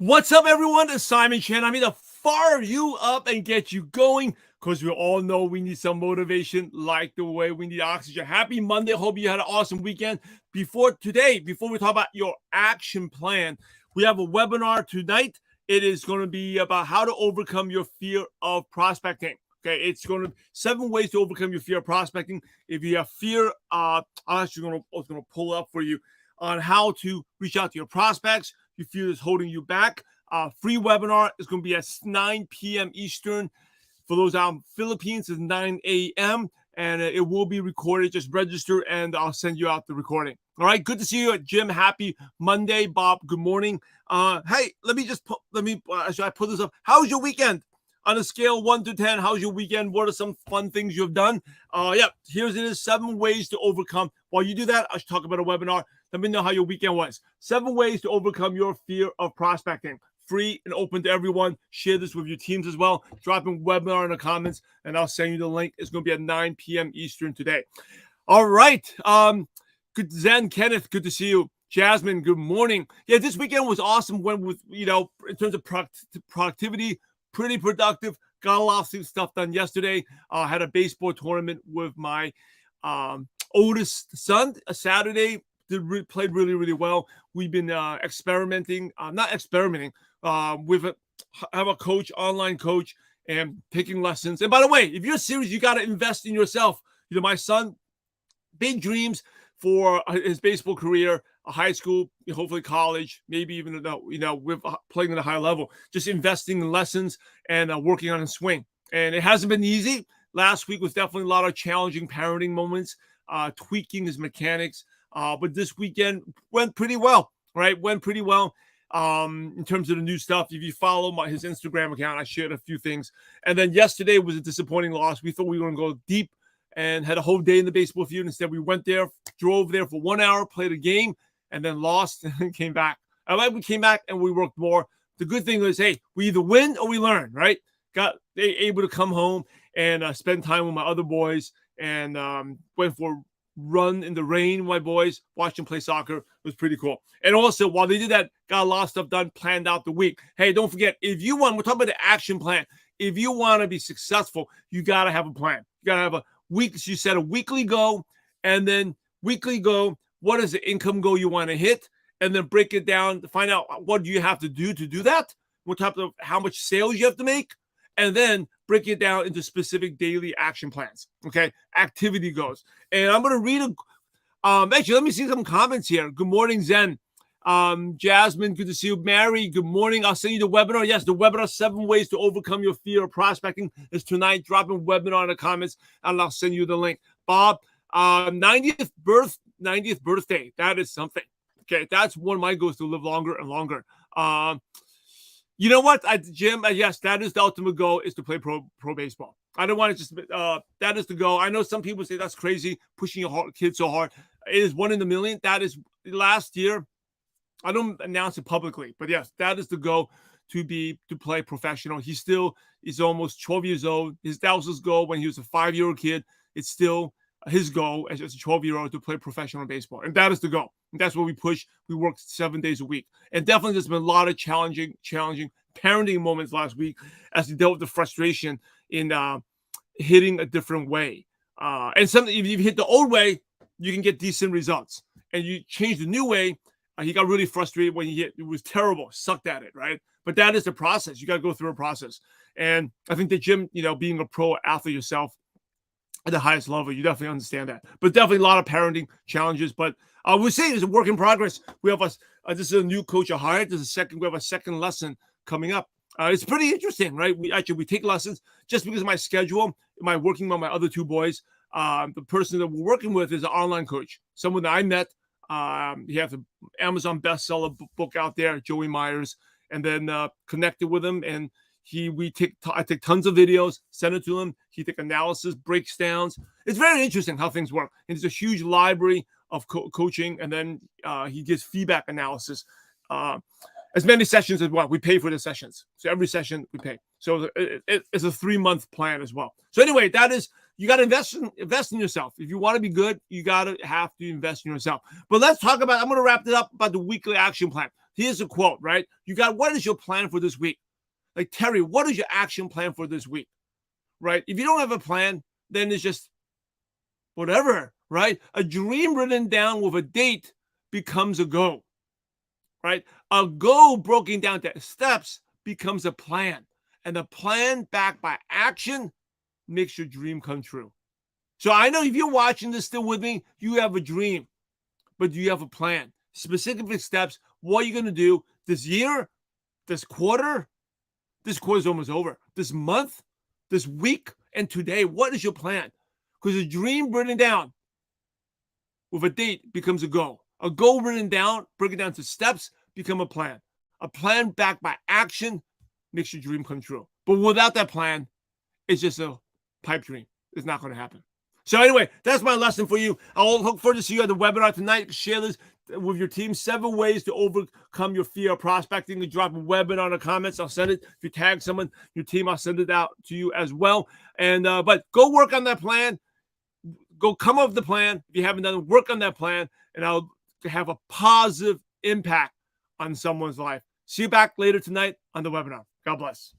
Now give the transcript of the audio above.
What's up, everyone? It's Simon Chan. I'm here to fire you up and get you going because we all know we need some motivation like the way we need oxygen. Happy Monday. Hope you had an awesome weekend. Before we talk about your action plan, we have a webinar tonight. It is going to be about how to overcome your fear of prospecting. Okay, it's going to 7 ways to overcome your fear of prospecting. If you have fear, I'm actually going to pull up for you on how to reach out to your prospects. You feel is holding you back. Free webinar is going to be at 9 p.m. Eastern. For those out in Philippines, it's 9 a.m. and it will be recorded. Just register and I'll send you out the recording. All right, good to see you, Jim. Happy Monday, Bob. Good morning. Hey, should I put this up? How was your weekend? On a scale of 1 to 10, how's your weekend? What are some fun things you've done? Here's it is 7 ways to overcome. While you do that, I should talk about a webinar. Let me know how your weekend was. 7 ways to overcome your fear of prospecting. Free and open to everyone. Share this with your teams as well. Drop in webinar in the comments, and I'll send you the link. It's going to be at 9 p.m. Eastern today. All right. Good, Zen, Kenneth, good to see you. Jasmine, good morning. Yeah, this weekend was awesome. Went with, in terms of productivity, pretty productive. Got a lot of stuff done yesterday. Had a baseball tournament with my oldest son a Saturday. Played really, really well. We've been experimenting, not experimenting, with have a coach, online coach, and taking lessons. And by the way, if you're serious, you got to invest in yourself. My son, big dreams for his baseball career, a high school, hopefully college, maybe even with playing at a high level. Just investing in lessons and working on his swing. And it hasn't been easy. Last week was definitely a lot of challenging parenting moments, tweaking his mechanics. But this weekend went pretty well, right? Went pretty well in terms of the new stuff. If you follow his Instagram account, I shared a few things. And then yesterday was a disappointing loss. We thought we were going to go deep and had a whole day in the baseball field. Instead, we went there, drove there for 1 hour, played a game, and then lost and then came back. We came back and we worked more. The good thing was, hey, we either win or we learn, right? Got able to come home and spend time with my other boys and went for a run in the rain. My boys watched them play soccer. It was pretty cool. And also, while they did that, got a lot of stuff done, planned out the week. Hey, don't forget, we're talking about the action plan. If you want to be successful, you got to have a plan. You got to have a week. So you set a weekly goal, and then weekly goal. What is the income goal you want to hit? And then break it down to find out what do you have to do that. What type of how much sales you have to make, and then break it down into specific daily action plans. Okay, activity goals. And I'm going to read actually, let me see some comments here. Good morning, Zen. Jasmine, good to see you. Mary, good morning. I'll send you the webinar. Yes, the webinar, 7 ways to overcome your fear of prospecting is tonight. Drop in webinar in the comments, and I'll send you the link. Bob, 90th birthday. That is something. Okay, that's one of my goals, to live longer and longer. You know what, Jim? Yes, that is the ultimate goal, is to play pro baseball. I don't want to just that is the goal. I know some people say that's crazy, pushing your kid so hard. It is 1 in a million. That is last year. I don't announce it publicly, but yes, that is the goal, to play professional. He still is almost 12 years old. That was his goal when he was a 5-year-old kid. It's still his goal as a 12-year-old to play professional baseball. And that is the goal. And that's what we push. We work 7 days a week. And definitely there's been a lot of challenging parenting moments last week as we dealt with the frustration in hitting a different way. And something, if you hit the old way, you can get decent results. And you change the new way, he got really frustrated when it was terrible, sucked at it, right? But that is the process. You got to go through a process. And I think that Jim, being a pro athlete yourself at the highest level, you definitely understand that. But definitely a lot of parenting challenges. But we'll say it's a work in progress. We have this is a new coach I hired. We have a second lesson coming up. It's pretty interesting, right? We take lessons just because of my schedule. My working with my other 2 boys. The person that we're working with is an online coach, someone that I met. He has an Amazon bestseller book out there, Joey Myers, and then connected with him. And I take tons of videos, send it to him. He take analysis, breaks downs. It's very interesting how things work. And it's a huge library of coaching. And then he gives feedback analysis. As many sessions as well. We pay for the sessions. So every session we pay. So it's a 3-month plan as well. So anyway, that is, you got to invest in yourself. If you want to be good, you got to have to invest in yourself. But let's talk about, I'm going to wrap it up about the weekly action plan. here's a quote, right? What is your plan for this week? Like, Terry, what is your action plan for this week? Right? If you don't have a plan, then it's just whatever, right? A dream written down with a date becomes a goal, right? A goal broken down to steps becomes a plan. And a plan backed by action makes your dream come true. So I know if you're watching this still with me, you have a dream, but do you have a plan? Specific steps, what are you going to do this year, this quarter? This quarter's almost over. This month, this week, and today, what is your plan? Because a dream written down with a date becomes a goal. A goal written down, break it down to steps, become a plan. A plan backed by action makes your dream come true. But without that plan, it's just a pipe dream. It's not going to happen. So anyway, that's my lesson for you. I'll look forward to see you at the webinar tonight. Share this with your team. 7 ways to overcome your fear of prospecting. You drop a webinar in the comments. I'll send it. If you tag someone, your team, I'll send it out to you as well. And but go work on that plan. Go come up with the plan. If you haven't done it, work on that plan, and I'll have a positive impact on someone's life. See you back later tonight on the webinar. God bless.